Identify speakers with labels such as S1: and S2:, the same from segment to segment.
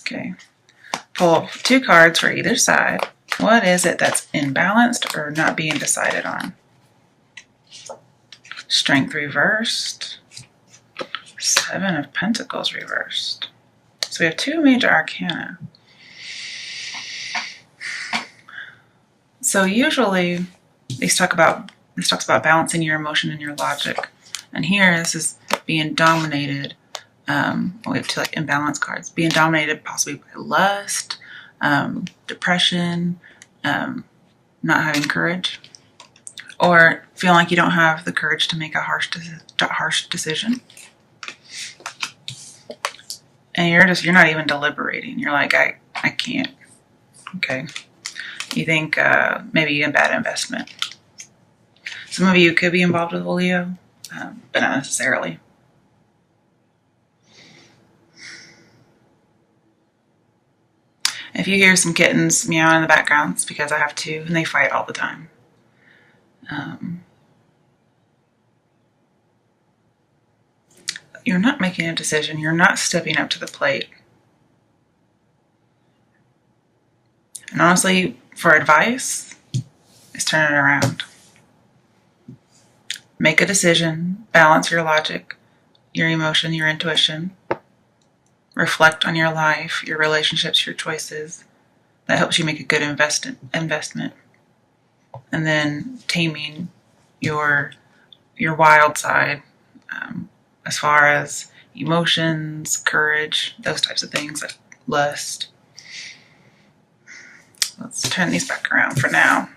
S1: Okay. Pull 2 cards for either side. What is it that's imbalanced or not being decided on? Strength reversed. 7 of Pentacles reversed. So we have 2 major arcana. So usually this talks about balancing your emotion and your logic. And here this is being dominated. We have 2 like imbalanced cards. Being dominated possibly by lust, depression, not having courage, or feeling like you don't have the courage to make a harsh decision. And you're not even deliberating. You're like, I can't. Okay. You think maybe a bad investment. Some of you could be involved with a Leo, but not necessarily. If you hear some kittens meowing in the background, it's because I have 2 and they fight all the time. You're not making a decision. You're not stepping up to the plate. And honestly, for advice, is turn it around. Make a decision. Balance your logic, your emotion, your intuition. Reflect on your life, your relationships, your choices. That helps you make a good investment. And then taming your wild side, as far as emotions, courage, those types of things, like lust. Let's turn these back around for now.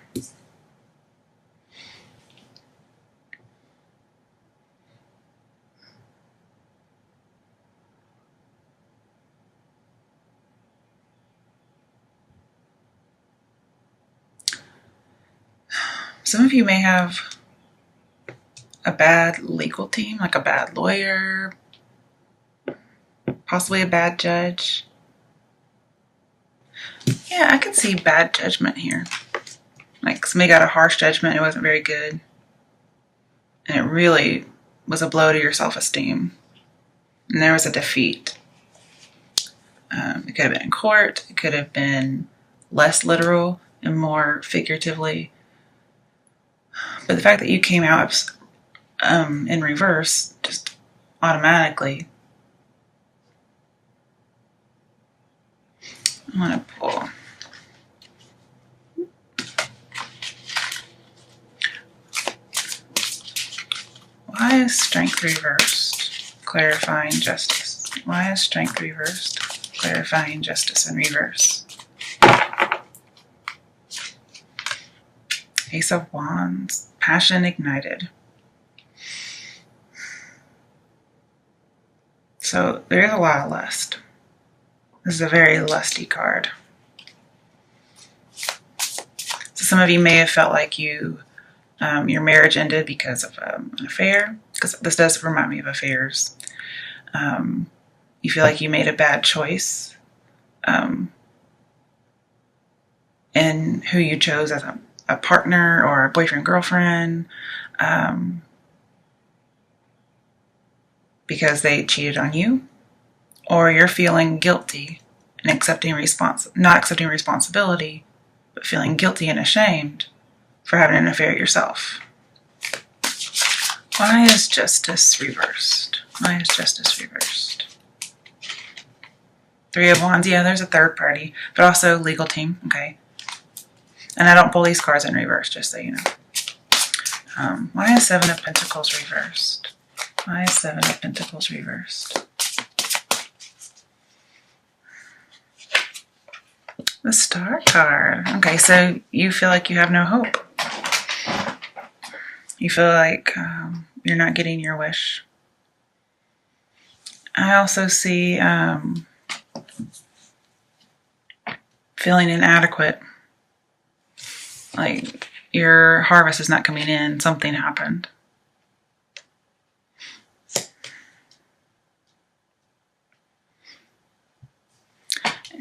S1: Some of you may have a bad legal team, like a bad lawyer, possibly a bad judge. Yeah, I can see bad judgment here. Like somebody got a harsh judgment, it wasn't very good. And it really was a blow to your self-esteem. And there was a defeat. It could have been in court. It could have been less literal and more figuratively. But the fact that you came out in reverse just automatically. I'm going to pull. Why is Strength reversed? Clarifying Justice. Why is Strength reversed? Clarifying Justice in reverse. Ace of Wands. Passion ignited. So there is a lot of lust. This is a very lusty card. So some of you may have felt like your marriage ended because of an affair, because this does remind me of affairs. You feel like you made a bad choice in who you chose as a partner or a boyfriend, girlfriend, because they cheated on you, or you're feeling guilty and not accepting responsibility, but feeling guilty and ashamed for having an affair yourself. Why is Justice reversed? Why is Justice reversed? 3 of Wands. Yeah, there's a third party, but also legal team. Okay. And I don't pull these cards in reverse, just so you know. Why is 7 of Pentacles reversed? Why is 7 of Pentacles reversed? The Star card. Okay, so you feel like you have no hope. You feel like you're not getting your wish. I also see feeling inadequate. Like your harvest is not coming in. Something happened.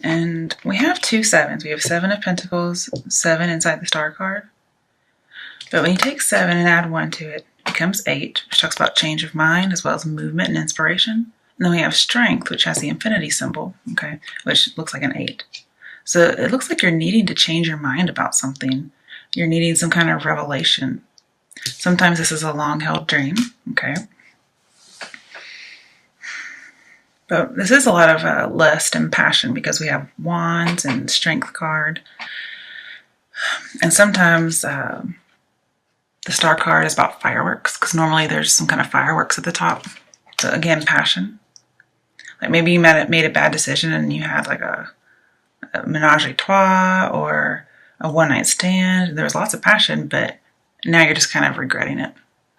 S1: And we have 2 sevens. We have 7 of Pentacles, 7 inside the Star card. But when you take 7 and add 1 to it, it becomes 8, which talks about change of mind as well as movement and inspiration. And then we have strength, which has the infinity symbol, okay, which looks like an 8. So it looks like you're needing to change your mind about something. You're needing some kind of revelation. Sometimes this is a long-held dream, okay? But this is a lot of lust and passion because we have wands and strength card. And sometimes the star card is about fireworks because normally there's some kind of fireworks at the top. So again, passion. Like maybe you made a bad decision and you had like a menage a trois or a one-night stand. There was lots of passion, but now you're just kind of regretting it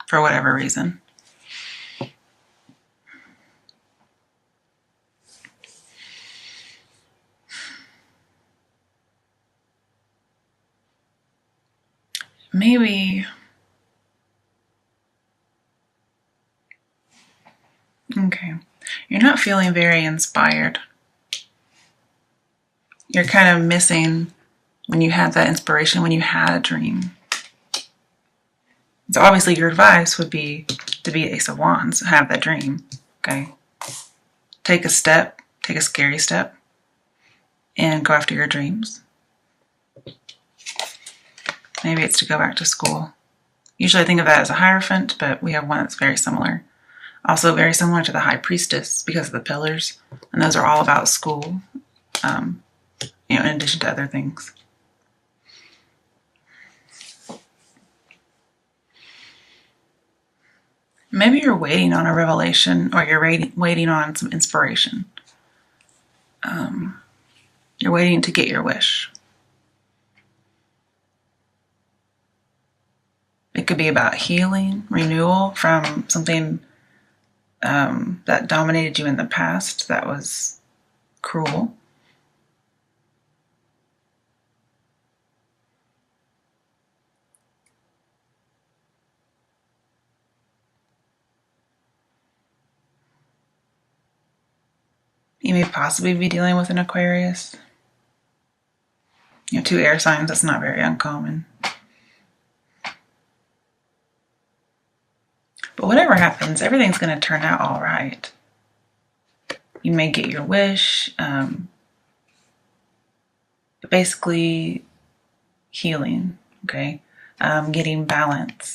S1: for whatever reason. Maybe, okay, you're not feeling very inspired. You're kind of missing when you had that inspiration, when you had a dream. So obviously your advice would be to be Ace of Wands, have that dream, okay? Take a step, take a scary step, and go after your dreams. Maybe it's to go back to school. Usually I think of that as a Hierophant, but we have one that's very similar. Also very similar to the High Priestess because of the pillars. And those are all about school, in addition to other things. Maybe you're waiting on a revelation or you're waiting on some inspiration. You're waiting to get your wish. It could be about healing, renewal from something that dominated you in the past that was cruel. You may possibly be dealing with an Aquarius. 2 air signs, that's not very uncommon. But whatever happens, everything's going to turn out all right. You may get your wish. But basically, healing, okay? Getting balance.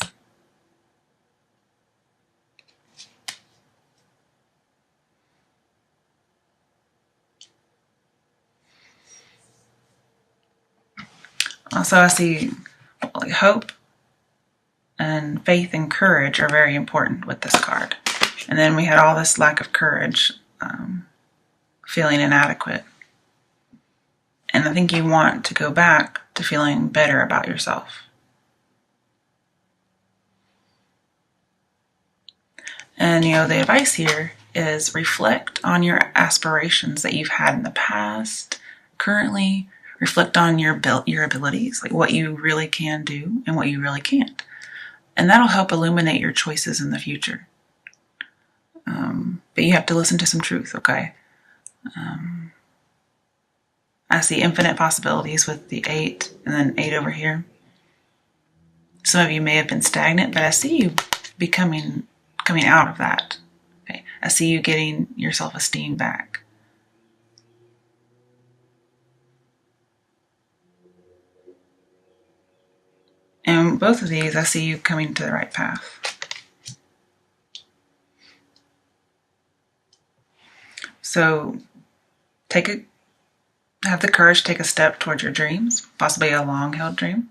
S1: Also, I see hope and faith and courage are very important with this card. And then we had all this lack of courage, feeling inadequate. And I think you want to go back to feeling better about yourself. And the advice here is reflect on your aspirations that you've had in the past, currently. Reflect on your abilities, like what you really can do and what you really can't. And that'll help illuminate your choices in the future. But you have to listen to some truth, okay? I see infinite possibilities with the 8 and then 8 over here. Some of you may have been stagnant, but I see you coming out of that. Okay? I see you getting your self-esteem back. And both of these, I see you coming to the right path. So have the courage to take a step towards your dreams, possibly a long-held dream.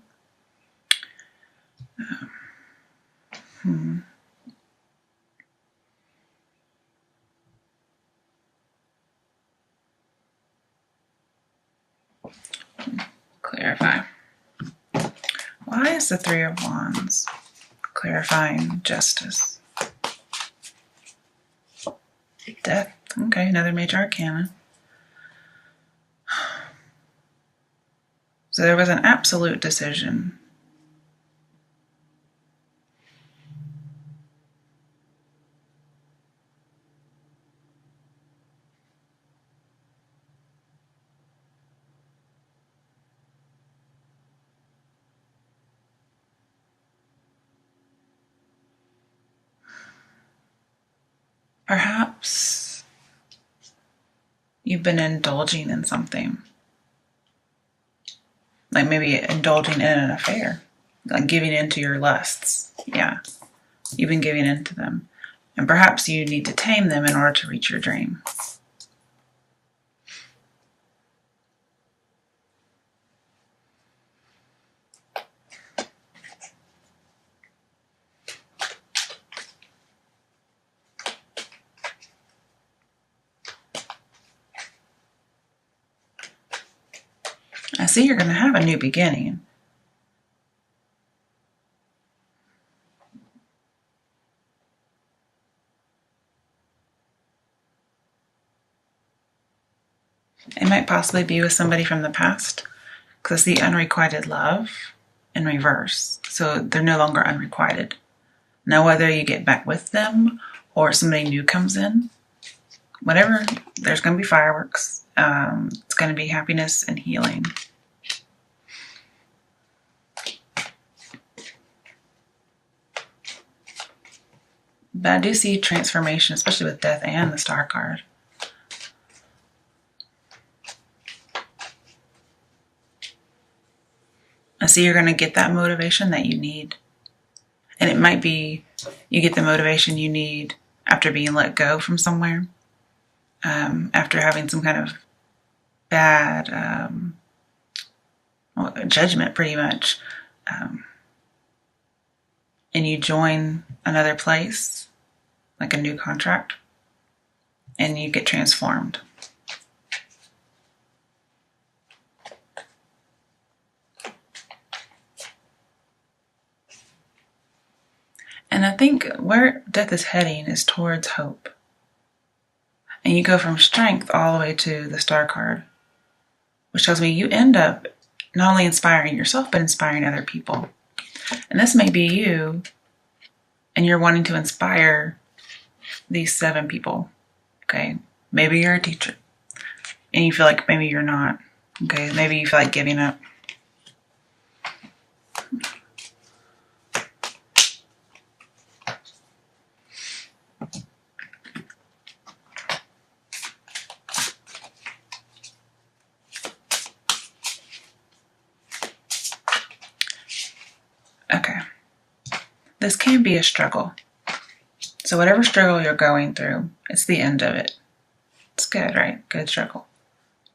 S1: Clarify. Why is the 3 of Wands clarifying justice? Death. Okay, another major arcana. So there was an absolute decision. Perhaps you've been indulging in something. Like maybe indulging in an affair. Like giving into your lusts. Yeah. You've been giving into them. And perhaps you need to tame them in order to reach your dream. I see you're going to have a new beginning. It might possibly be with somebody from the past, because I see unrequited love in reverse. So they're no longer unrequited. Now, whether you get back with them or somebody new comes in, whatever, there's going to be fireworks. It's going to be happiness and healing. But I do see transformation, especially with death and the Star card. I see you're going to get that motivation that you need. And it might be you get the motivation you need after being let go from somewhere, after having some kind of bad judgment, pretty much. And you join another place, like a new contract, and you get transformed. And I think where death is heading is towards hope. And you go from strength all the way to the Star card, which tells me you end up not only inspiring yourself, but inspiring other people. And this may be you, and you're wanting to inspire these 7 people. Okay, maybe you're a teacher, and you feel like maybe you're not. Okay, maybe you feel like giving up. Okay, this can be a struggle. So whatever struggle you're going through, it's the end of it. It's good, right? Good struggle.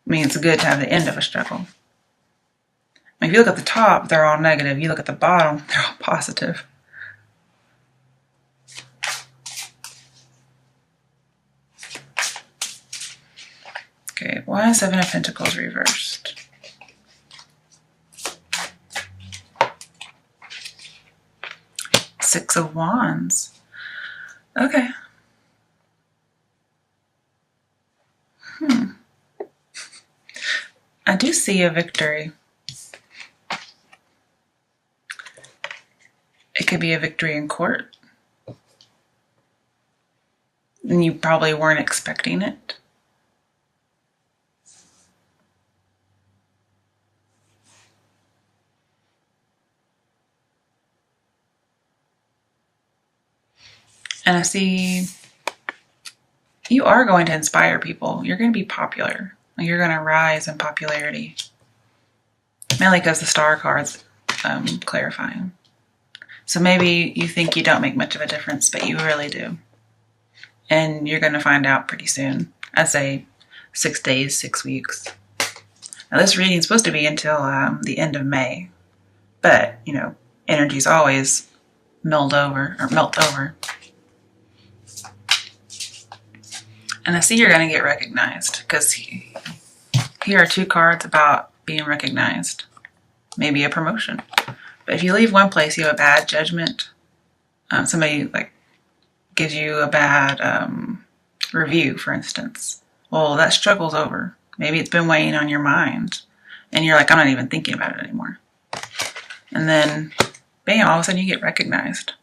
S1: I mean, it's good to have the end of a struggle. I mean, if you look at the top, they're all negative. You look at the bottom, they're all positive. Okay, why is 7 of Pentacles reversed? Six of Wands. Okay. I do see a victory. It could be a victory in court. And you probably weren't expecting it. And I see you are going to inspire people. You're going to be popular. You're going to rise in popularity. Mainly because the Star card's clarifying. So maybe you think you don't make much of a difference, but you really do. And you're going to find out pretty soon. I'd say 6 days, 6 weeks. Now this reading is supposed to be until the end of May. But, you know, energy's always melt over. And I see you're going to get recognized, because here are 2 cards about being recognized. Maybe a promotion. But if you leave one place, you have a bad judgment. Somebody like gives you a bad review, for instance. Well, that struggle's over. Maybe it's been weighing on your mind. And you're like, I'm not even thinking about it anymore. And then, bam, all of a sudden you get recognized.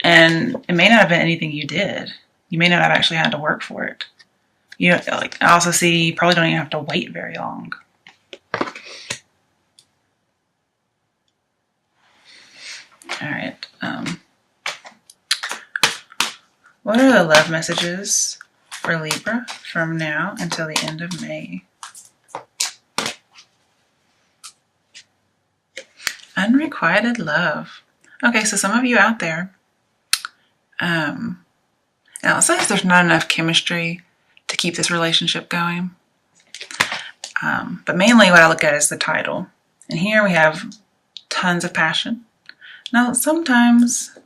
S1: And it may not have been anything you did. You may not have actually had to work for it. You know, like, I also see you probably don't even have to wait very long. All right. What are the love messages for Libra from now until the end of May. Unrequited love. Okay, so some of you out there, now it says there's not enough chemistry to keep this relationship going. But mainly what I look at is the title. And here we have tons of passion. Now, sometimes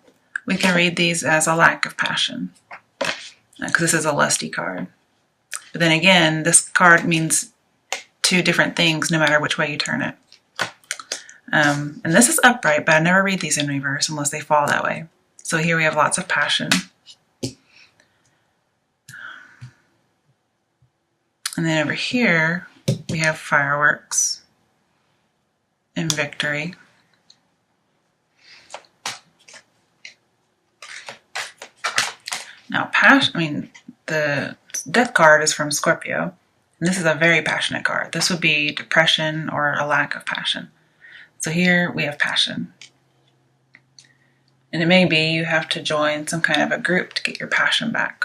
S1: we can read these as a lack of passion, because this is a lusty card. But then again, this card means two different things no matter which way you turn it. And this is upright, but I never read these in reverse unless they fall that way. So here we have lots of passion. And then over here, we have fireworks and victory. Now, the death card is from Scorpio, and this is a very passionate card. This would be depression or a lack of passion. So here we have passion. And it may be you have to join some kind of a group to get your passion back.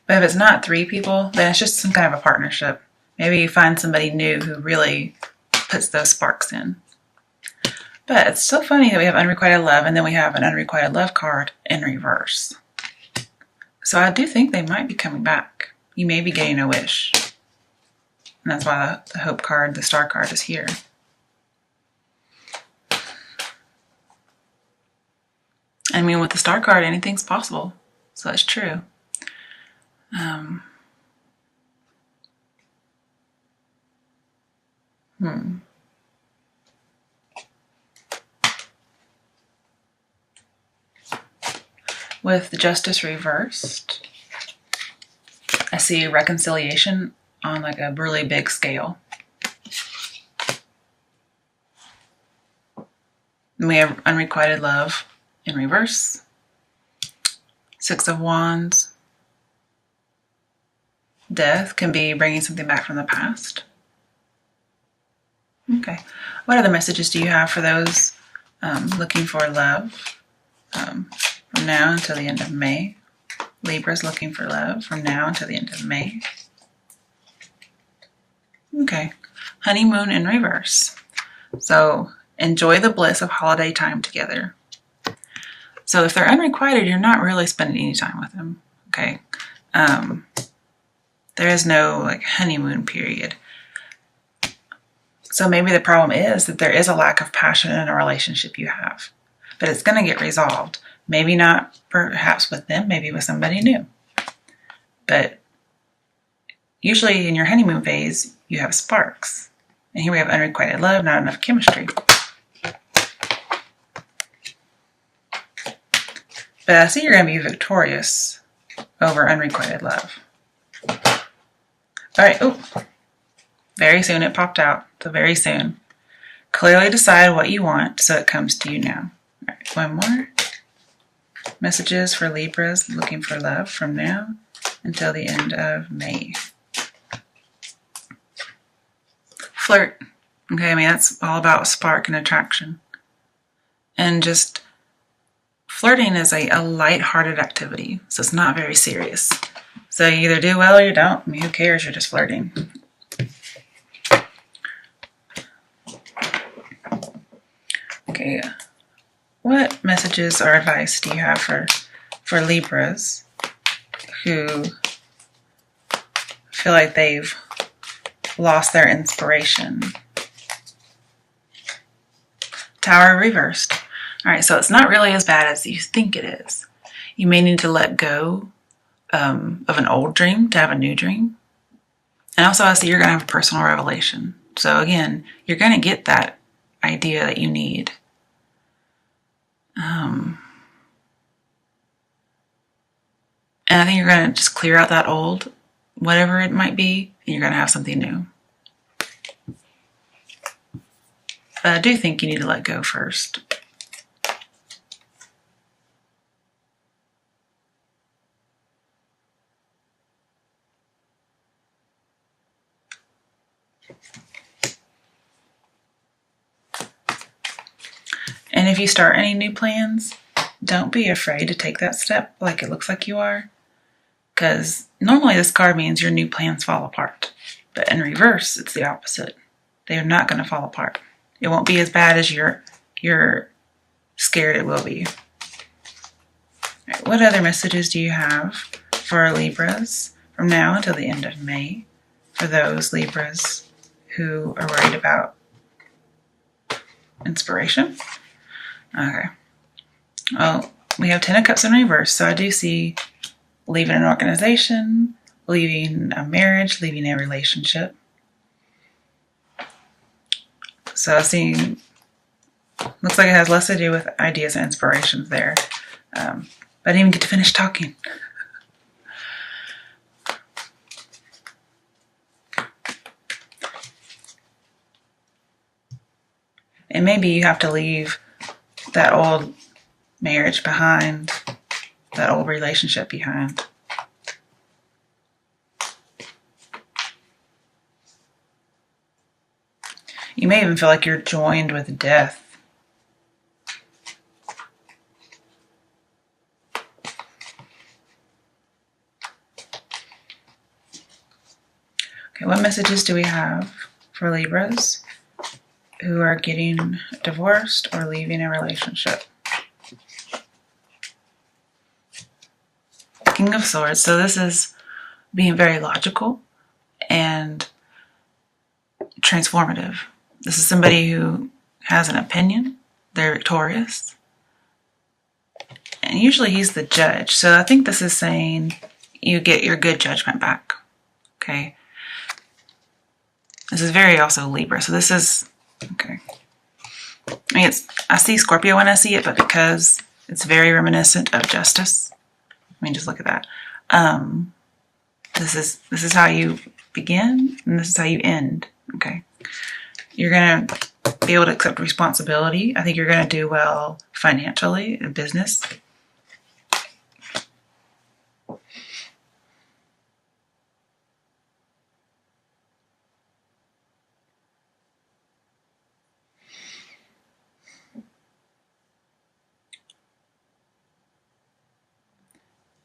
S1: But if it's not 3 people, then it's just some kind of a partnership. Maybe you find somebody new who really puts those sparks in. But it's so funny that we have unrequited love, and then we have an unrequited love card in reverse. So I do think they might be coming back. You may be getting a wish. And that's why the hope card, the star card, is here. I mean, with the star card, anything's possible. So that's true. With the justice reversed, I see reconciliation on like a really big scale. And we have unrequited love in reverse. 6 of Wands. Death can be bringing something back from the past. Okay. What other messages do you have for those looking for love from now until the end of May? Libra's looking for love from now until the end of May. Okay. Honeymoon in reverse. So enjoy the bliss of holiday time together. So if they're unrequited, you're not really spending any time with them. Okay. There is no like honeymoon period. So maybe the problem is that there is a lack of passion in a relationship you have, but it's going to get resolved. Maybe not perhaps with them, maybe with somebody new. But usually in your honeymoon phase, you have sparks. And here we have unrequited love, not enough chemistry. But I see you're going to be victorious over unrequited love. All right. Oh, very soon it popped out. So very soon. Clearly decide what you want so it comes to you now. All right, one more. Messages for Libras looking for love from now until the end of May. Flirt. Okay, I mean, that's all about spark and attraction. And just flirting is a light-hearted activity, so it's not very serious. So you either do well or you don't. I mean, who cares? You're just flirting. Okay, what messages or advice do you have for Libras who feel like they've lost their inspiration? Tower reversed. All right, so it's not really as bad as you think it is. You may need to let go of an old dream to have a new dream. And also I see you're going to have a personal revelation. So again, you're going to get that idea that you need. And I think you're going to just clear out that old, whatever it might be, and you're going to have something new. But I do think you need to let go first. And if you start any new plans, don't be afraid to take that step like it looks like you are. Because normally this card means your new plans fall apart. But in reverse, it's the opposite. They are not going to fall apart. It won't be as bad as you're scared it will be. All right, what other messages do you have for our Libras from now until the end of May? For those Libras who are worried about inspiration. Okay. Well, we have 10 of Cups in reverse, so I do see leaving an organization, leaving a marriage, leaving a relationship. So I see, looks like it has less to do with ideas and inspirations there. But I didn't even get to finish talking. And maybe you have to leave that old marriage behind, that old relationship behind. You may even feel like you're joined with death. Okay, what messages do we have for Libras who are getting divorced or leaving a relationship? King of Swords. So this is being very logical and transformative. This is somebody who has an opinion. They're victorious. And usually he's the judge. So I think this is saying you get your good judgment back. Okay. This is very also Libra. So this is, okay. I mean, I see Scorpio when I see it, but because it's very reminiscent of Justice. I mean, just look at that. This is how you begin, and this is how you end. Okay. You're going to be able to accept responsibility. I think you're going to do well financially in business.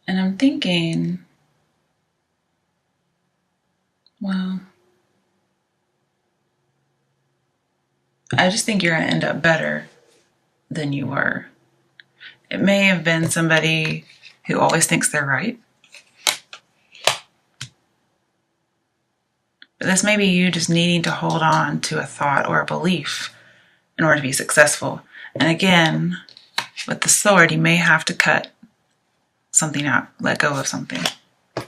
S1: And I'm thinking, well, I just think you're going to end up better than you were. It may have been somebody who always thinks they're right. But this may be you just needing to hold on to a thought or a belief in order to be successful. And again, with the sword, you may have to cut something out, let go of something. All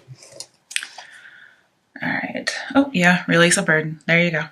S1: right. Oh, yeah, release a burden. There you go.